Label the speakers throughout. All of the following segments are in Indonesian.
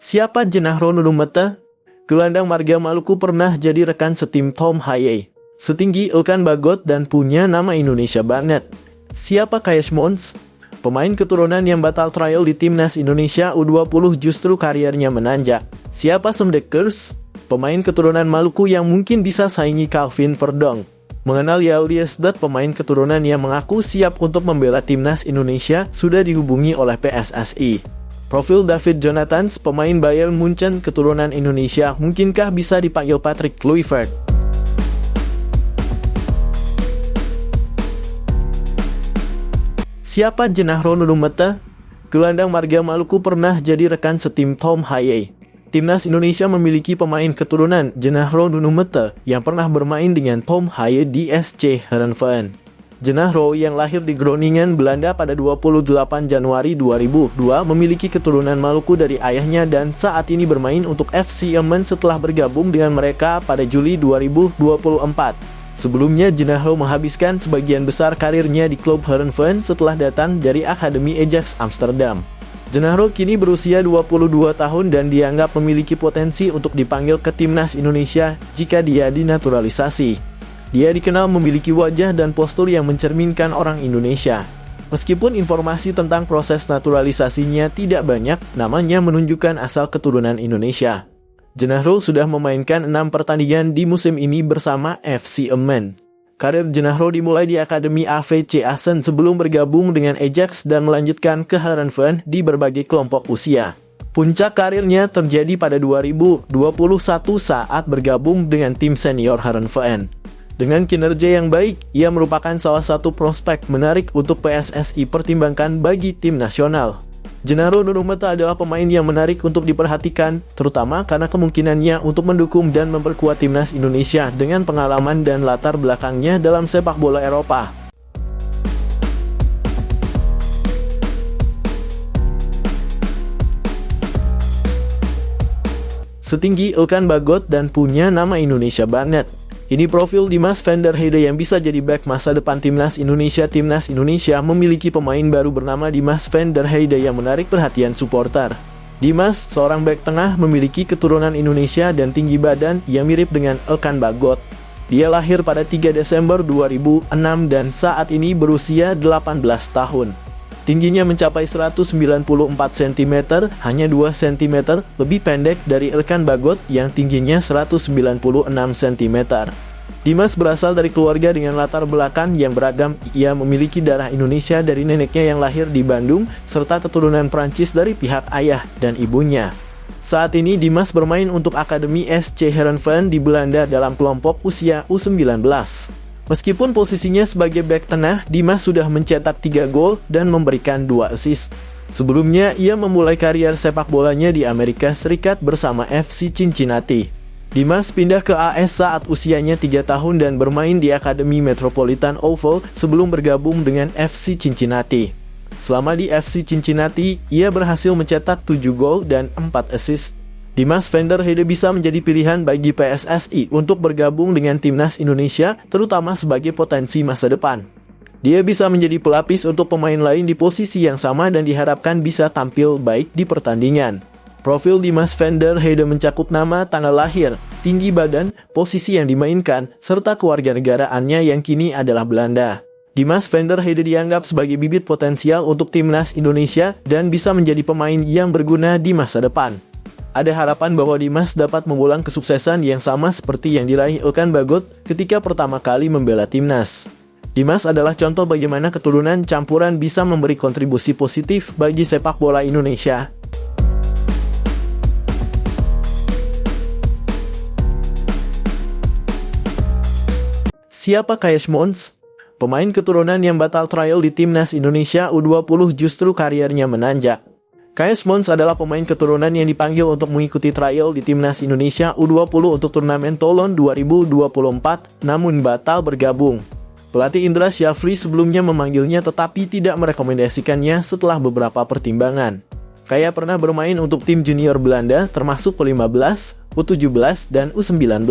Speaker 1: Siapa Jenahro Nunumeta? Gelandang marga Maluku pernah jadi rekan setim Tom Haye, setinggi Elkan Bagot dan punya nama Indonesia banget. Siapa Cash Mons? Pemain keturunan yang batal trial di timnas Indonesia U20 justru karirnya menanjak. Siapa Semdekers? Pemain keturunan Maluku yang mungkin bisa saingi Calvin Verdong. Mengenal Yaulius Dat, pemain keturunan yang mengaku siap untuk membela timnas Indonesia, sudah dihubungi oleh PSSI. Profil David Jonathans, pemain Bayern Munchen keturunan Indonesia, mungkinkah bisa dipanggil Patrick Kluivert? Siapa Jenahro Nunumeta? Gelandang marga Maluku pernah jadi rekan setim Tom Haye. Timnas Indonesia memiliki pemain keturunan Jenahro Nunumeta yang pernah bermain dengan Tom Haye di SC Heerenveen. Jenahro yang lahir di Groningen, Belanda pada 28 Januari 2002 memiliki keturunan Maluku dari ayahnya dan saat ini bermain untuk FC Emmen setelah bergabung dengan mereka pada Juli 2024. Sebelumnya, Jenahro menghabiskan sebagian besar karirnya di klub Heerenveen setelah datang dari Akademi Ajax Amsterdam. Jenahro kini berusia 22 tahun dan dianggap memiliki potensi untuk dipanggil ke timnas Indonesia jika dia dinaturalisasi. Dia dikenal memiliki wajah dan postur yang mencerminkan orang Indonesia. Meskipun informasi tentang proses naturalisasinya tidak banyak, namanya menunjukkan asal keturunan Indonesia. Jenahro sudah memainkan 6 pertandingan di musim ini bersama FC Emmen. Karir Jenahro dimulai di Akademi AVC Assen sebelum bergabung dengan Ajax dan melanjutkan ke Heerenveen di berbagai kelompok usia. Puncak karirnya terjadi pada 2021 saat bergabung dengan tim senior Heerenveen. Dengan kinerja yang baik, ia merupakan salah satu prospek menarik untuk PSSI pertimbangkan bagi tim nasional. Jenahro Nunumeta adalah pemain yang menarik untuk diperhatikan, terutama karena kemungkinannya untuk mendukung dan memperkuat timnas Indonesia dengan pengalaman dan latar belakangnya dalam sepak bola Eropa. Setinggi Elkan Bagot dan punya nama Indonesia banget. Ini profil Dimas van der Heijden yang bisa jadi bek masa depan timnas Indonesia. Timnas Indonesia memiliki pemain baru bernama Dimas van der Heijden yang menarik perhatian supporter. Dimas, seorang bek tengah, memiliki keturunan Indonesia dan tinggi badan yang mirip dengan Elkan Bagot. Dia lahir pada 3 Desember 2006 dan saat ini berusia 18 tahun. Tingginya mencapai 194 cm, hanya 2 cm lebih pendek dari Elkan Bagot yang tingginya 196 cm. Dimas berasal dari keluarga dengan latar belakang yang beragam. Ia memiliki darah Indonesia dari neneknya yang lahir di Bandung, serta keturunan Prancis dari pihak ayah dan ibunya. Saat ini Dimas bermain untuk Akademi SC Heerenveen di Belanda dalam kelompok usia U19. Meskipun posisinya sebagai bek tengah, Dimas sudah mencetak 3 gol dan memberikan 2 assist. Sebelumnya, ia memulai karier sepak bolanya di Amerika Serikat bersama FC Cincinnati. Dimas pindah ke AS saat usianya 3 tahun dan bermain di Akademi Metropolitan Oval sebelum bergabung dengan FC Cincinnati. Selama di FC Cincinnati, ia berhasil mencetak 7 gol dan 4 assist. Dimas van der Heijden bisa menjadi pilihan bagi PSSI untuk bergabung dengan timnas Indonesia, terutama sebagai potensi masa depan. Dia bisa menjadi pelapis untuk pemain lain di posisi yang sama dan diharapkan bisa tampil baik di pertandingan. Profil Dimas van der Heijden mencakup nama, tanggal lahir, tinggi badan, posisi yang dimainkan, serta kewarganegaraannya yang kini adalah Belanda. Dimas van der Heijden dianggap sebagai bibit potensial untuk timnas Indonesia dan bisa menjadi pemain yang berguna di masa depan. Ada harapan bahwa Dimas dapat mengulang kesuksesan yang sama seperti yang diraih Elkan Bagot ketika pertama kali membela timnas. Dimas adalah contoh bagaimana keturunan campuran bisa memberi kontribusi positif bagi sepak bola Indonesia. Siapa Cash Mons? Pemain keturunan yang batal trial di timnas Indonesia U20 justru karirnya menanjak. Cash Mons adalah pemain keturunan yang dipanggil untuk mengikuti trial di timnas Indonesia U20 untuk turnamen Toulon 2024, namun batal bergabung. Pelatih Indra Syafri sebelumnya memanggilnya tetapi tidak merekomendasikannya setelah beberapa pertimbangan. Kaya pernah bermain untuk tim junior Belanda termasuk U15, U17, dan U19.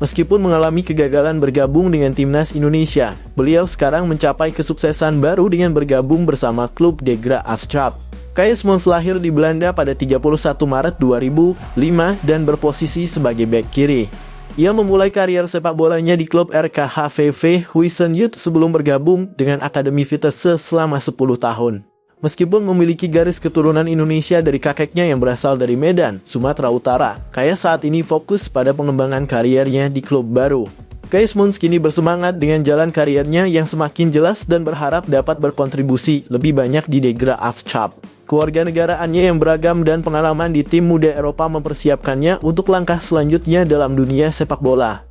Speaker 1: Meskipun mengalami kegagalan bergabung dengan timnas Indonesia, beliau sekarang mencapai kesuksesan baru dengan bergabung bersama klub De Graafschap. Kees Mons lahir di Belanda pada 31 Maret 2005 dan berposisi sebagai bek kiri. Ia memulai karier sepak bolanya di klub RKHVV Huissen Youth sebelum bergabung dengan Akademi Vitesse selama 10 tahun. Meskipun memiliki garis keturunan Indonesia dari kakeknya yang berasal dari Medan, Sumatera Utara, Kees saat ini fokus pada pengembangan kariernya di klub baru. Kees Mons kini bersemangat dengan jalan kariernya yang semakin jelas dan berharap dapat berkontribusi lebih banyak di Liga Afschap. Kewarganegaraannya yang beragam dan pengalaman di tim muda Eropa mempersiapkannya untuk langkah selanjutnya dalam dunia sepak bola.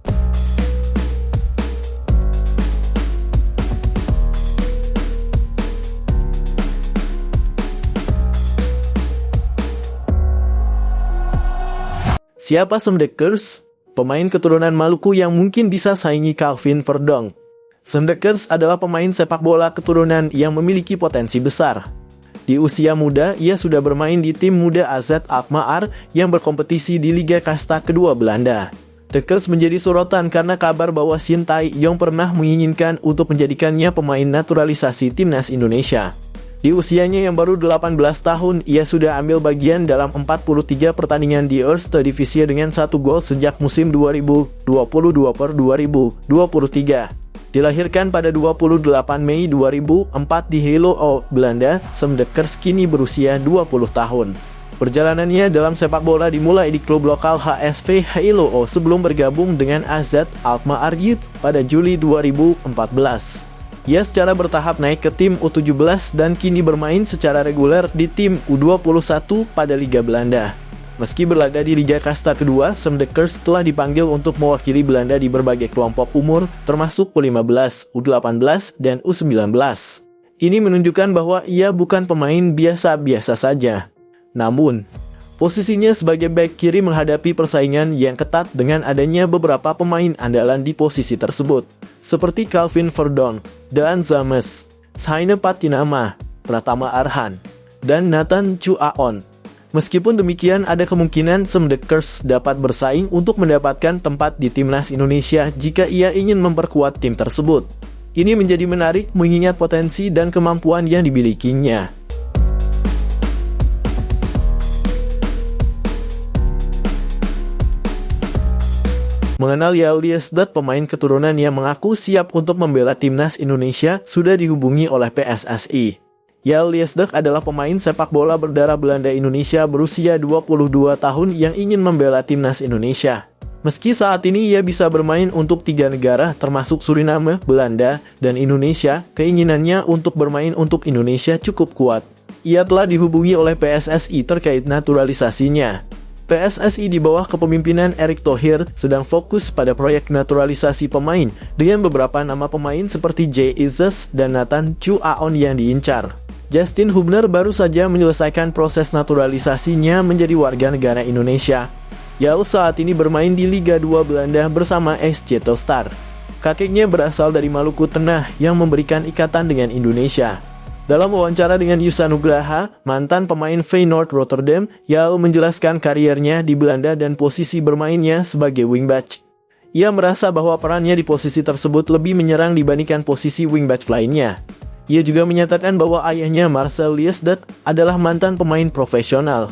Speaker 1: Siapa Sam Dekkers? Pemain keturunan Maluku yang mungkin bisa saingi Calvin Verdonk. Sam Dekkers adalah pemain sepak bola keturunan yang memiliki potensi besar. Di usia muda, ia sudah bermain di tim muda AZ Alkmaar yang berkompetisi di Liga Kasta kedua Belanda. Dekkers menjadi sorotan karena kabar bahwa Shin Tae-yong pernah menginginkan untuk menjadikannya pemain naturalisasi timnas Indonesia. Di usianya yang baru 18 tahun, ia sudah ambil bagian dalam 43 pertandingan di Eerste Divisie dengan 1 gol sejak musim 2022-2023. Dilahirkan pada 28 Mei 2004 di Helo, Belanda, Sam Dekkers kini berusia 20 tahun. Perjalanannya dalam sepak bola dimulai di klub lokal HSV Helo sebelum bergabung dengan AZ Alkmaar Youth pada Juli 2014. Ia secara bertahap naik ke tim U17 dan kini bermain secara reguler di tim U21 pada Liga Belanda. Meski berlaga di Liga Kasta kedua, Sam Dekkers telah dipanggil untuk mewakili Belanda di berbagai kelompok umur, termasuk U15, U18, dan U19. Ini menunjukkan bahwa ia bukan pemain biasa-biasa saja. Namun, posisinya sebagai bek kiri menghadapi persaingan yang ketat dengan adanya beberapa pemain andalan di posisi tersebut, seperti Calvin Verdonk, Daan Zames, Saine Patinama, Pratama Arhan, dan Nathan Chu Aon. Meskipun demikian, ada kemungkinan Sam Dekkers dapat bersaing untuk mendapatkan tempat di timnas Indonesia jika ia ingin memperkuat tim tersebut. Ini menjadi menarik mengingat potensi dan kemampuan yang dimilikinya. Mengenal Yael Liesdat, pemain keturunan yang mengaku siap untuk membela timnas Indonesia, sudah dihubungi oleh PSSI. Yael Liesdat adalah pemain sepak bola berdarah Belanda Indonesia berusia 22 tahun yang ingin membela timnas Indonesia. Meski saat ini ia bisa bermain untuk 3 negara termasuk Suriname, Belanda, dan Indonesia, keinginannya untuk bermain untuk Indonesia cukup kuat. Ia telah dihubungi oleh PSSI terkait naturalisasinya. PSSI di bawah kepemimpinan Erick Thohir sedang fokus pada proyek naturalisasi pemain dengan beberapa nama pemain seperti Jay Izzes dan Nathan Chu Aon yang diincar. Justin Hubner baru saja menyelesaikan proses naturalisasinya menjadi warga negara Indonesia. Yael saat ini bermain di Liga 2 Belanda bersama SC Telstar. Kakeknya berasal dari Maluku Tengah yang memberikan ikatan dengan Indonesia. Dalam wawancara dengan Yusa Nugraha, mantan pemain Feyenoord Rotterdam, Yael menjelaskan kariernya di Belanda dan posisi bermainnya sebagai wingback. Ia merasa bahwa perannya di posisi tersebut lebih menyerang dibandingkan posisi wingback lainnya. Ia juga menyatakan bahwa ayahnya Marcel Liesdat adalah mantan pemain profesional.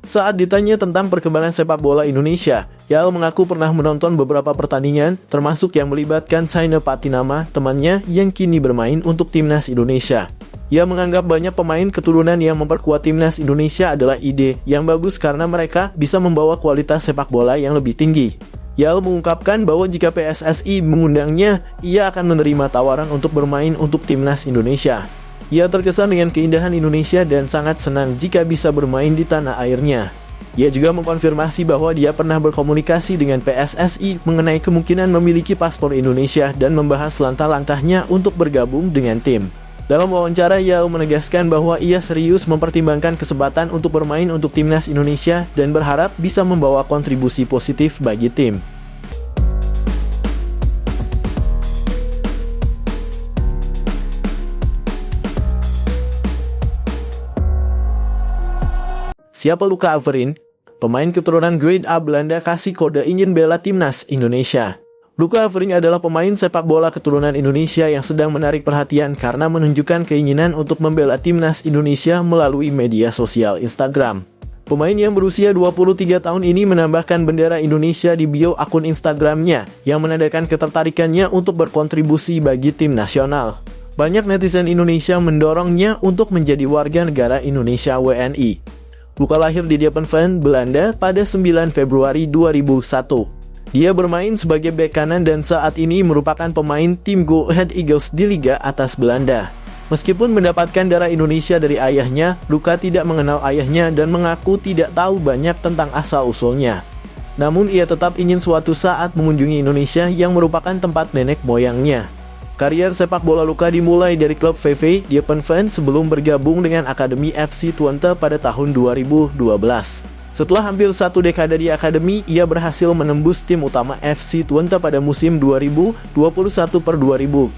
Speaker 1: Saat ditanya tentang perkembangan sepak bola Indonesia, Yael mengaku pernah menonton beberapa pertandingan, termasuk yang melibatkan Saine Patinama, temannya yang kini bermain untuk timnas Indonesia. Ia menganggap banyak pemain keturunan yang memperkuat timnas Indonesia adalah ide yang bagus karena mereka bisa membawa kualitas sepak bola yang lebih tinggi. Yael mengungkapkan bahwa jika PSSI mengundangnya, ia akan menerima tawaran untuk bermain untuk timnas Indonesia. Ia terkesan dengan keindahan Indonesia dan sangat senang jika bisa bermain di tanah airnya. Ia juga mengkonfirmasi bahwa dia pernah berkomunikasi dengan PSSI mengenai kemungkinan memiliki paspor Indonesia dan membahas langkah-langkahnya untuk bergabung dengan tim. Dalam wawancara, Yael menegaskan bahwa ia serius mempertimbangkan kesempatan untuk bermain untuk timnas Indonesia dan berharap bisa membawa kontribusi positif bagi tim. Siapa Luka Averin? Pemain keturunan Grade A Belanda kasih kode ingin bela timnas Indonesia. Luka Havering adalah pemain sepak bola keturunan Indonesia yang sedang menarik perhatian karena menunjukkan keinginan untuk membela timnas Indonesia melalui media sosial Instagram. Pemain yang berusia 23 tahun ini menambahkan bendera Indonesia di bio akun Instagramnya yang menandakan ketertarikannya untuk berkontribusi bagi tim nasional. Banyak netizen Indonesia mendorongnya untuk menjadi warga negara Indonesia WNI. Luka lahir di Diepenveen, Belanda pada 9 Februari 2001. Dia bermain sebagai bek kanan dan saat ini merupakan pemain tim Go Ahead Eagles di Liga Atas Belanda. Meskipun mendapatkan darah Indonesia dari ayahnya, Luka tidak mengenal ayahnya dan mengaku tidak tahu banyak tentang asal-usulnya. Namun ia tetap ingin suatu saat mengunjungi Indonesia yang merupakan tempat nenek moyangnya. Karier sepak bola Luka dimulai dari klub VV Diepenveen sebelum bergabung dengan Akademi FC Twente pada tahun 2012. Setelah hampir satu dekade di akademi, ia berhasil menembus tim utama FC Twente pada musim 2021-2022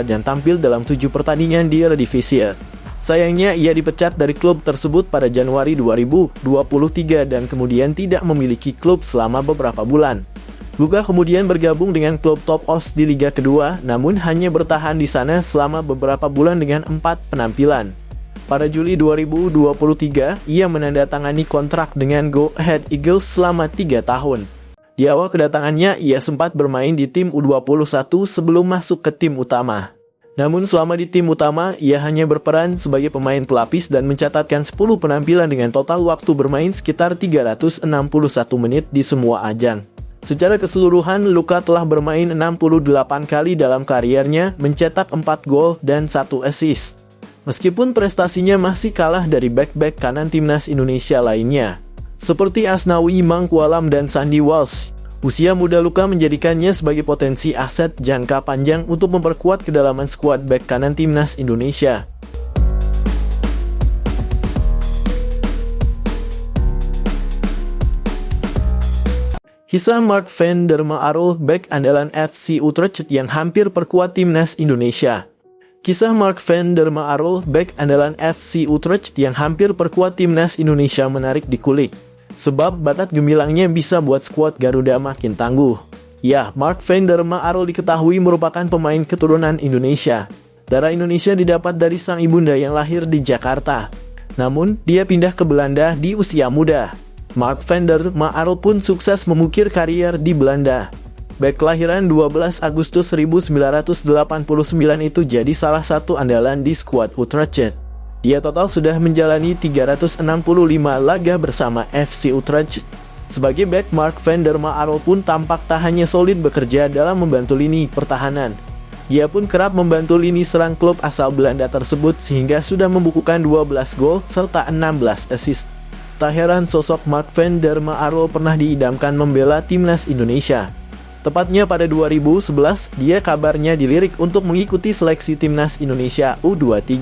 Speaker 1: dan tampil dalam 7 pertandingan di Eredivisie. Sayangnya, ia dipecat dari klub tersebut pada Januari 2023 dan kemudian tidak memiliki klub selama beberapa bulan. Luka kemudian bergabung dengan klub Top Os di Liga Kedua, namun hanya bertahan di sana selama beberapa bulan dengan 4 penampilan. Pada Juli 2023, ia menandatangani kontrak dengan Go Ahead Eagles selama 3 tahun. Di awal kedatangannya, ia sempat bermain di tim U21 sebelum masuk ke tim utama. Namun selama di tim utama, ia hanya berperan sebagai pemain pelapis dan mencatatkan 10 penampilan dengan total waktu bermain sekitar 361 menit di semua ajang. Secara keseluruhan, Luka telah bermain 68 kali dalam kariernya, mencetak 4 gol dan 1 assist. Meskipun prestasinya masih kalah dari bek-bek kanan timnas Indonesia lainnya, seperti Asnawi Mangkualam dan Sandy Walsh. Usia muda Luka menjadikannya sebagai potensi aset jangka panjang untuk memperkuat kedalaman skuad bek kanan timnas Indonesia. Kisah Mark van der Marel, bek andalan FC Utrecht yang hampir perkuat timnas Indonesia. Kisah Mark van der Marel, bek andalan FC Utrecht yang hampir perkuat timnas Indonesia menarik dikulik. Sebab bakat gemilangnya bisa buat skuad Garuda makin tangguh. Ya, Mark van der Marel diketahui merupakan pemain keturunan Indonesia. Darah Indonesia didapat dari sang ibunda yang lahir di Jakarta. Namun, dia pindah ke Belanda di usia muda. Mark van der Marel pun sukses mengukir karier di Belanda. Bek kelahiran 12 Agustus 1989 itu jadi salah satu andalan di skuad Utrecht. Dia total sudah menjalani 365 laga bersama FC Utrecht. Sebagai bek, Mark van der Marel pun tampak tak hanya solid bekerja dalam membantu lini pertahanan. Dia pun kerap membantu lini serang klub asal Belanda tersebut sehingga sudah membukukan 12 gol serta 16 assist. Tak heran sosok Mark van der Marel pernah diidamkan membela timnas Indonesia. Tepatnya pada 2011, dia kabarnya dilirik untuk mengikuti seleksi timnas Indonesia U23.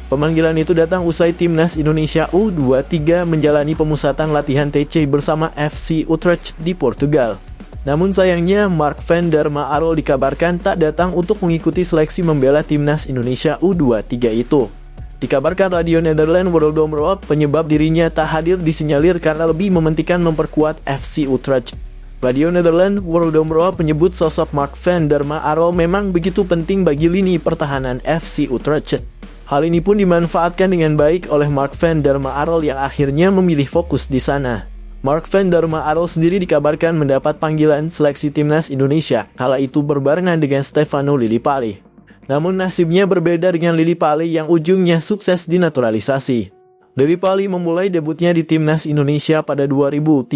Speaker 1: Pemanggilan itu datang usai timnas Indonesia U23 menjalani pemusatan latihan TC bersama FC Utrecht di Portugal. Namun sayangnya, Mark van der Marel dikabarkan tak datang untuk mengikuti seleksi membela timnas Indonesia U23 itu. Dikabarkan Radio Nederland World, penyebab dirinya tak hadir disinyalir karena lebih mementingkan memperkuat FC Utrecht. Radio Nederland World menyebut sosok Mark van der Marel memang begitu penting bagi lini pertahanan FC Utrecht. Hal ini pun dimanfaatkan dengan baik oleh Mark van der Marel yang akhirnya memilih fokus di sana. Mark van der Marel sendiri dikabarkan mendapat panggilan seleksi timnas Indonesia, kala itu berbarengan dengan Stefano Lillipali. Namun nasibnya berbeda dengan Lillipali yang ujungnya sukses dinaturalisasi. Lillipali memulai debutnya di timnas Indonesia pada 2013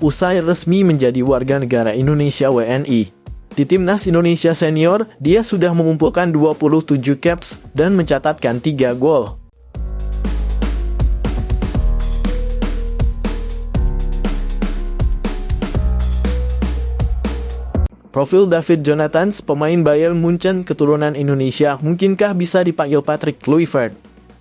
Speaker 1: usai resmi menjadi warga negara Indonesia WNI. Di timnas Indonesia senior, dia sudah mengumpulkan 27 caps dan mencatatkan 3 gol. Profil David Jonathans, pemain Bayern Munchen keturunan Indonesia, mungkinkah bisa dipanggil Patrick Kluivert?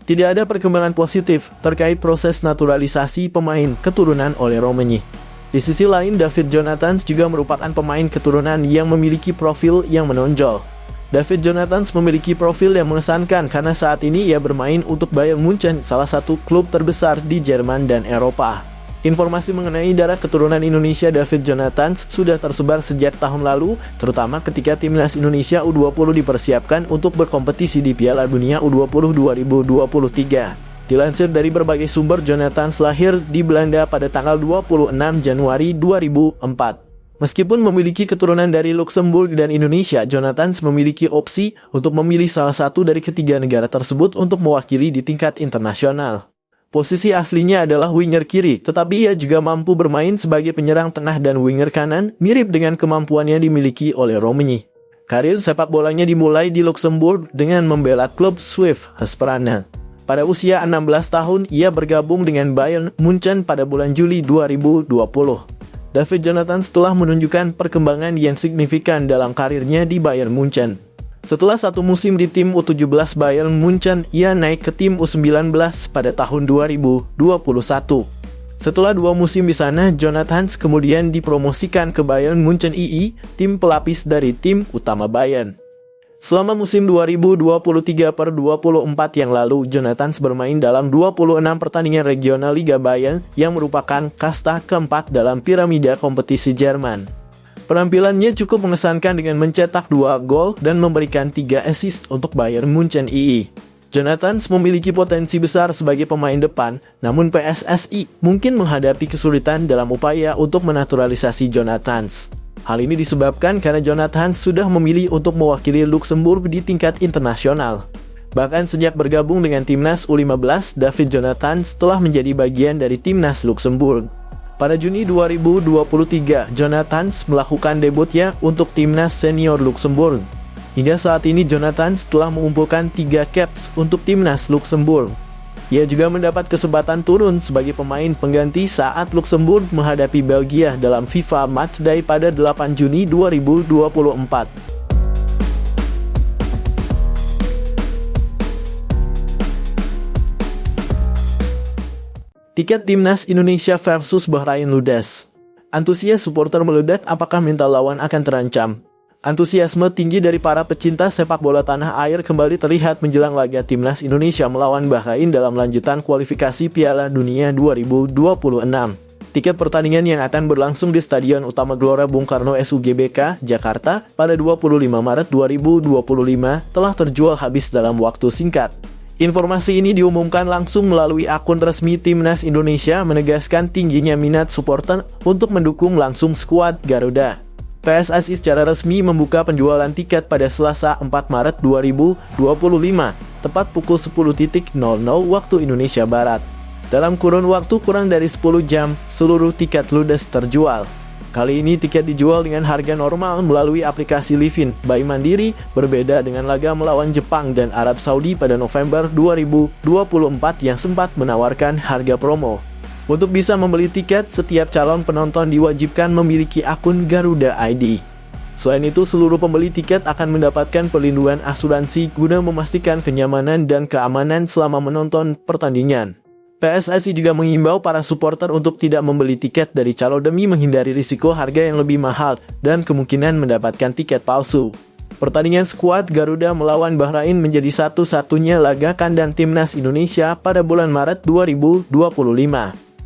Speaker 1: Tidak ada perkembangan positif terkait proses naturalisasi pemain keturunan oleh Romani. Di sisi lain, David Jonathans juga merupakan pemain keturunan yang memiliki profil yang menonjol. David Jonathans memiliki profil yang mengesankan karena saat ini ia bermain untuk Bayern Munchen, salah satu klub terbesar di Jerman dan Eropa. Informasi mengenai darah keturunan Indonesia David Jonathan sudah tersebar sejak tahun lalu, terutama ketika timnas Indonesia U20 dipersiapkan untuk berkompetisi di Piala Dunia U20 2023. Dilansir dari berbagai sumber, Jonathan lahir di Belanda pada tanggal 26 Januari 2004. Meskipun memiliki keturunan dari Luxembourg dan Indonesia, Jonathan memiliki opsi untuk memilih salah satu dari ketiga negara tersebut untuk mewakili di tingkat internasional. Posisi aslinya adalah winger kiri, tetapi ia juga mampu bermain sebagai penyerang tengah dan winger kanan, mirip dengan kemampuan yang dimiliki oleh Romani. Karir sepak bolanya dimulai di Luxembourg dengan membela klub Swift Esperance. Pada usia 16 tahun, ia bergabung dengan Bayern Munchen pada bulan Juli 2020. David Jonathan telah menunjukkan perkembangan yang signifikan dalam karirnya di Bayern Munchen. Setelah satu musim di tim U17 Bayern Munchen, ia naik ke tim U19 pada tahun 2021. Setelah 2 musim di sana, Jonathan kemudian dipromosikan ke Bayern Munchen II, tim pelapis dari tim utama Bayern. Selama musim 2023/24 yang lalu, Jonathan bermain dalam 26 pertandingan regional Liga Bayern yang merupakan kasta keempat dalam piramida kompetisi Jerman. Penampilannya cukup mengesankan dengan mencetak 2 gol dan memberikan 3 assist untuk Bayern Munchen II. Jonathan memiliki potensi besar sebagai pemain depan, namun PSSI mungkin menghadapi kesulitan dalam upaya untuk menaturalisasi Jonathan. Hal ini disebabkan karena Jonathan sudah memilih untuk mewakili Luxembourg di tingkat internasional. Bahkan sejak bergabung dengan timnas U15, David Jonathan telah menjadi bagian dari timnas Luxembourg. Pada Juni 2023, Jonathan melakukan debutnya untuk timnas senior Luxembourg. Hingga saat ini, Jonathan telah mengumpulkan 3 caps untuk timnas Luxembourg. Ia juga mendapat kesempatan turun sebagai pemain pengganti saat Luxembourg menghadapi Belgia dalam FIFA Matchday pada 8 Juni 2024. Tiket timnas Indonesia versus Bahrain ludes. Antusias supporter meledak, apakah mental lawan akan terancam? Antusiasme tinggi dari para pecinta sepak bola tanah air kembali terlihat menjelang laga timnas Indonesia melawan Bahrain dalam lanjutan kualifikasi Piala Dunia 2026. Tiket pertandingan yang akan berlangsung di Stadion Utama Gelora Bung Karno SUGBK, Jakarta pada 25 Maret 2025 telah terjual habis dalam waktu singkat. Informasi ini diumumkan langsung melalui akun resmi Timnas Indonesia, menegaskan tingginya minat supporter untuk mendukung langsung skuad Garuda. PSSI secara resmi membuka penjualan tiket pada Selasa 4 Maret 2025, tepat pukul 10.00 waktu Indonesia Barat. Dalam kurun waktu kurang dari 10 jam, seluruh tiket ludes terjual. Kali ini tiket dijual dengan harga normal melalui aplikasi Livin by Mandiri, berbeda dengan laga melawan Jepang dan Arab Saudi pada November 2024 yang sempat menawarkan harga promo. Untuk bisa membeli tiket, setiap calon penonton diwajibkan memiliki akun Garuda ID. Selain itu, seluruh pembeli tiket akan mendapatkan perlindungan asuransi guna memastikan kenyamanan dan keamanan selama menonton pertandingan. PSSI juga mengimbau para supporter untuk tidak membeli tiket dari calo demi menghindari risiko harga yang lebih mahal dan kemungkinan mendapatkan tiket palsu. Pertandingan skuad Garuda melawan Bahrain menjadi satu-satunya laga kandang timnas Indonesia pada bulan Maret 2025.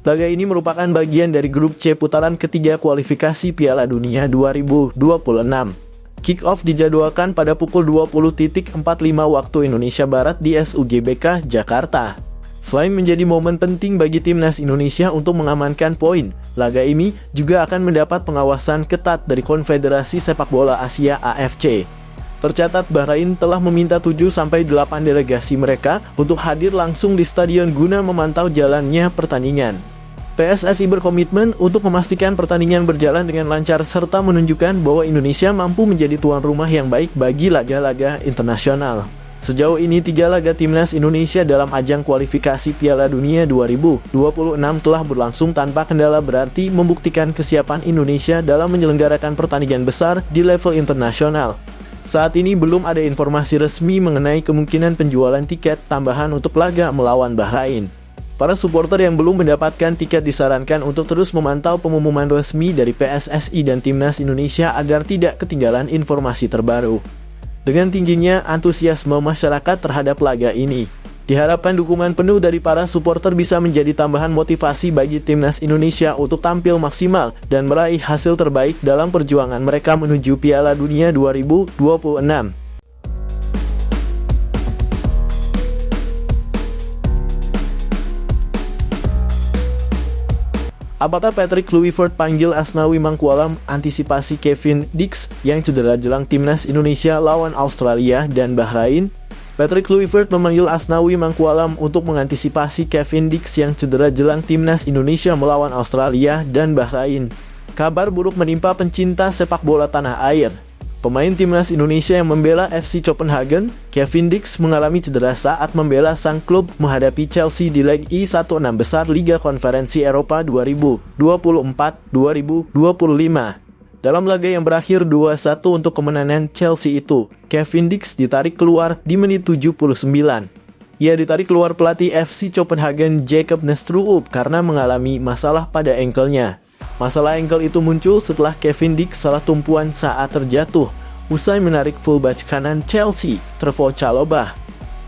Speaker 1: Laga ini merupakan bagian dari grup C putaran ketiga kualifikasi Piala Dunia 2026. Kick-off dijadwalkan pada pukul 20.45 waktu Indonesia Barat di SUGBK, Jakarta. Selain menjadi momen penting bagi timnas Indonesia untuk mengamankan poin, laga ini juga akan mendapat pengawasan ketat dari Konfederasi Sepak Bola Asia AFC. Tercatat Bahrain telah meminta 7-8 delegasi mereka untuk hadir langsung di stadion guna memantau jalannya pertandingan. PSSI berkomitmen untuk memastikan pertandingan berjalan dengan lancar serta menunjukkan bahwa Indonesia mampu menjadi tuan rumah yang baik bagi laga-laga internasional. Sejauh ini 3 laga timnas Indonesia dalam ajang kualifikasi Piala Dunia 2026 telah berlangsung tanpa kendala, berarti membuktikan kesiapan Indonesia dalam menyelenggarakan pertandingan besar di level internasional. Saat ini belum ada informasi resmi mengenai kemungkinan penjualan tiket tambahan untuk laga melawan Bahrain. Para supporter yang belum mendapatkan tiket disarankan untuk terus memantau pengumuman resmi dari PSSI dan Timnas Indonesia agar tidak ketinggalan informasi terbaru. Dengan tingginya antusiasme masyarakat terhadap laga ini, Diharapkan dukungan penuh dari para supporter bisa menjadi tambahan motivasi bagi timnas Indonesia untuk tampil maksimal dan meraih hasil terbaik dalam perjuangan mereka menuju Piala Dunia 2026. Apakah Patrick Kluivert panggil Asnawi Mangkualam antisipasi Kevin Dix yang cedera jelang timnas Indonesia lawan Australia dan Bahrain? Patrick Kluivert memanggil Asnawi Mangkualam untuk mengantisipasi Kevin Dix yang cedera jelang timnas Indonesia melawan Australia dan Bahrain. Kabar buruk menimpa pencinta sepak bola tanah air. Pemain timnas Indonesia yang membela FC Copenhagen, Kevin Dix mengalami cedera saat membela sang klub menghadapi Chelsea di leg I16 besar Liga Konferensi Eropa 2024-2025. Dalam laga yang berakhir 2-1 untuk kemenangan Chelsea itu, Kevin Dix ditarik keluar di menit 79. Ia ditarik keluar pelatih FC Copenhagen Jacob Nestrup karena mengalami masalah pada ankle-nya. Masalah ankle itu muncul setelah Kevin Dix salah tumpuan saat terjatuh, usai menarik fullback kanan Chelsea, Trevoh Chalobah.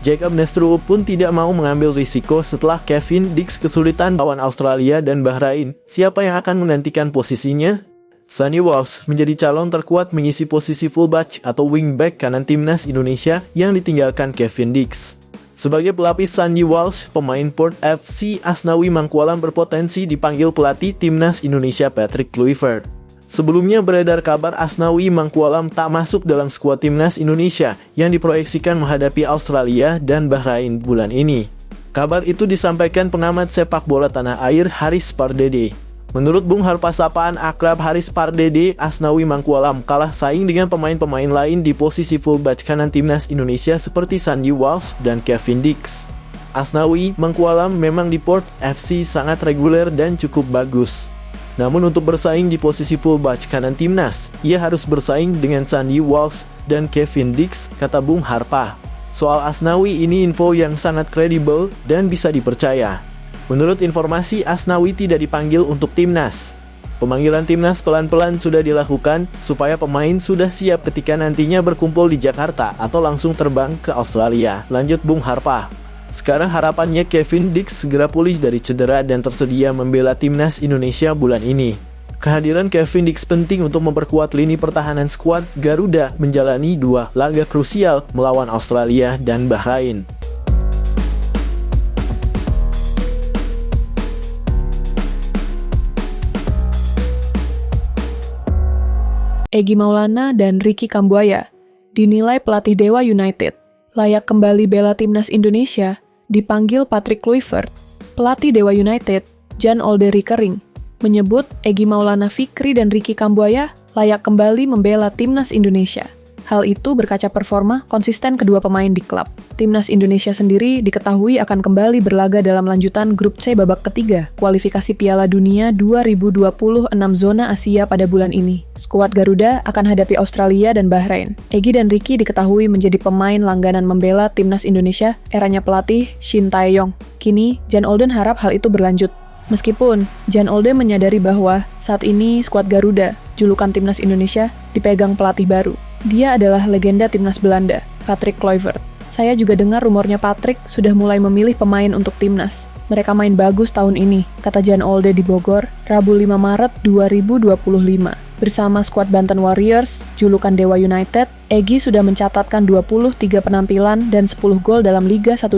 Speaker 1: Jacob Nestrup pun tidak mau mengambil risiko setelah Kevin Dix kesulitan lawan Australia dan Bahrain. Siapa yang akan menggantikan posisinya? Sonny Walsh menjadi calon terkuat mengisi posisi fullback atau wingback kanan timnas Indonesia yang ditinggalkan Kevin Dix. Sebagai pelapis Sonny Walsh, pemain Port FC Asnawi Mangkualam berpotensi dipanggil pelatih timnas Indonesia Patrick Kluivert. Sebelumnya beredar kabar Asnawi Mangkualam tak masuk dalam skuad timnas Indonesia yang diproyeksikan menghadapi Australia dan Bahrain bulan ini. Kabar itu disampaikan pengamat sepak bola tanah air Haris Pardede. Menurut Bung Harpa sapaan akrab Haris Pardede, Asnawi Mangkualam kalah saing dengan pemain-pemain lain di posisi fullback kanan timnas Indonesia seperti Sonny Walsh dan Kevin Dix. Asnawi Mangkualam memang di Port FC sangat reguler dan cukup bagus. Namun untuk bersaing di posisi fullback kanan timnas, ia harus bersaing dengan Sonny Walsh dan Kevin Dix, kata Bung Harpa. Soal Asnawi ini info yang sangat kredibel dan bisa dipercaya. Menurut informasi, Asnawi tidak dipanggil untuk timnas. Pemanggilan timnas pelan-pelan sudah dilakukan supaya pemain sudah siap ketika nantinya berkumpul di Jakarta atau langsung terbang ke Australia, lanjut Bung Harpa. Sekarang harapannya Kevin Dix segera pulih dari cedera dan tersedia membela timnas Indonesia bulan ini. Kehadiran Kevin Dix penting untuk memperkuat lini pertahanan skuad Garuda menjalani 2 laga krusial melawan Australia dan Bahrain.
Speaker 2: Egy Maulana dan Ricky Kambuaya dinilai pelatih Dewa United layak kembali bela timnas Indonesia, dipanggil Patrick Kluivert. Pelatih Dewa United, Jan Olde Rickering, menyebut Egy Maulana Fikri dan Ricky Kambuaya layak kembali membela timnas Indonesia. Hal itu berkaca performa konsisten kedua pemain di klub. Timnas Indonesia sendiri diketahui akan kembali berlaga dalam lanjutan grup C babak ketiga kualifikasi Piala Dunia 2026 zona Asia pada bulan ini. Skuad Garuda akan hadapi Australia dan Bahrain. Egy dan Ricky diketahui menjadi pemain langganan membela timnas Indonesia eranya pelatih Shin Tae-yong. Kini, Jan Olden harap hal itu berlanjut. Meskipun Jan Olde menyadari bahwa saat ini skuad Garuda, julukan timnas Indonesia, dipegang pelatih baru. Dia adalah legenda timnas Belanda, Patrick Kluivert. Saya juga dengar rumornya Patrick sudah mulai memilih pemain untuk timnas. Mereka main bagus tahun ini, kata Jan Olde di Bogor, Rabu 5 Maret 2025. Bersama skuad Banten Warriors, julukan Dewa United, Egy sudah mencatatkan 23 penampilan dan 10 gol dalam Liga 1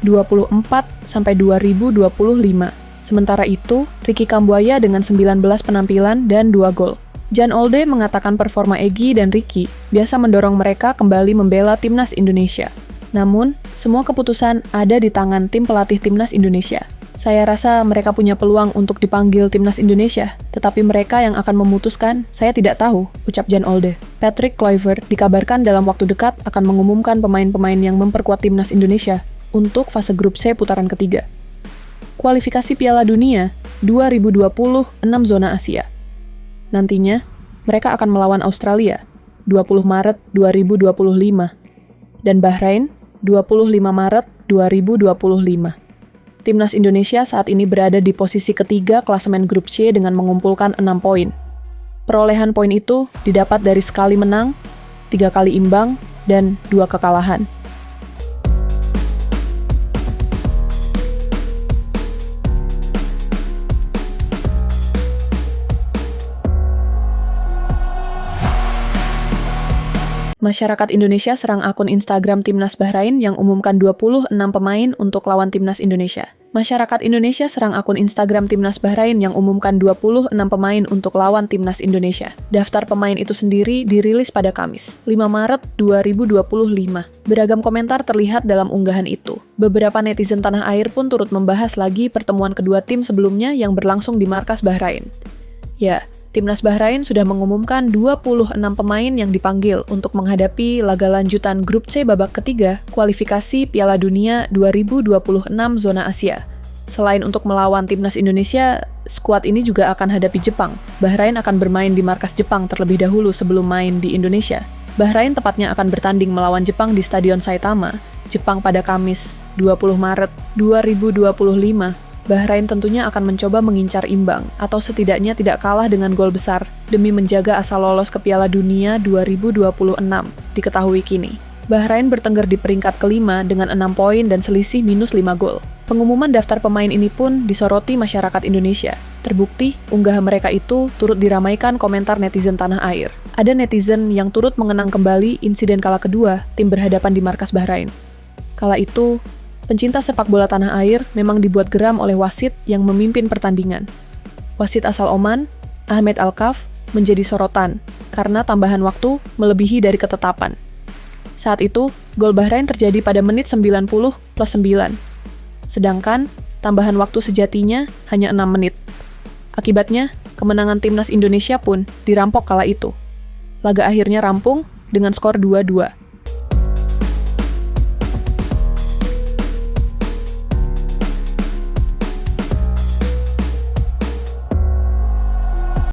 Speaker 2: 2024-2025. Sementara itu, Ricky Kambuaya dengan 19 penampilan dan 2 gol. Jan Olde mengatakan performa Egy dan Ricky biasa mendorong mereka kembali membela timnas Indonesia. Namun, semua keputusan ada di tangan tim pelatih timnas Indonesia. Saya rasa mereka punya peluang untuk dipanggil timnas Indonesia, tetapi mereka yang akan memutuskan, saya tidak tahu, ucap Jan Olde. Patrick Kluivert dikabarkan dalam waktu dekat akan mengumumkan pemain-pemain yang memperkuat timnas Indonesia untuk fase grup C putaran ketiga. Kualifikasi Piala Dunia 2026 zona Asia. Nantinya, mereka akan melawan Australia 20 Maret 2025 dan Bahrain 25 Maret 2025. Timnas Indonesia saat ini berada di posisi ketiga klasemen grup C dengan mengumpulkan 6 poin. Perolehan poin itu didapat dari sekali menang, 3 kali imbang, dan 2 kekalahan. Masyarakat Indonesia serang akun Instagram Timnas Bahrain yang umumkan 26 pemain untuk lawan Timnas Indonesia. Masyarakat Indonesia serang akun Instagram Timnas Bahrain yang umumkan 26 pemain untuk lawan Timnas Indonesia. Daftar pemain itu sendiri dirilis pada Kamis, 5 Maret 2025. Beragam komentar terlihat dalam unggahan itu. Beberapa netizen tanah air pun turut membahas lagi pertemuan kedua tim sebelumnya yang berlangsung di markas Bahrain. Ya, Timnas Bahrain sudah mengumumkan 26 pemain yang dipanggil untuk menghadapi laga lanjutan Grup C babak ketiga kualifikasi Piala Dunia 2026 zona Asia. Selain untuk melawan Timnas Indonesia, skuad ini juga akan hadapi Jepang. Bahrain akan bermain di markas Jepang terlebih dahulu sebelum main di Indonesia. Bahrain tepatnya akan bertanding melawan Jepang di Stadion Saitama, Jepang pada Kamis 20 Maret 2025. Bahrain tentunya akan mencoba mengincar imbang, atau setidaknya tidak kalah dengan gol besar, demi menjaga asal lolos ke Piala Dunia 2026, diketahui kini. Bahrain bertengger di peringkat kelima dengan 6 poin dan selisih minus 5 gol. Pengumuman daftar pemain ini pun disoroti masyarakat Indonesia. Terbukti, unggahan mereka itu turut diramaikan komentar netizen tanah air. Ada netizen yang turut mengenang kembali insiden kala kedua tim berhadapan di markas Bahrain. Kala itu, pencinta sepak bola tanah air memang dibuat geram oleh wasit yang memimpin pertandingan. Wasit asal Oman, Ahmed Al-Kaf, menjadi sorotan karena tambahan waktu melebihi dari ketetapan. Saat itu, gol Bahrain terjadi pada menit 90 plus 9. Sedangkan, tambahan waktu sejatinya hanya 6 menit. Akibatnya, kemenangan Timnas Indonesia pun dirampok kala itu. Laga akhirnya rampung dengan skor 2-2.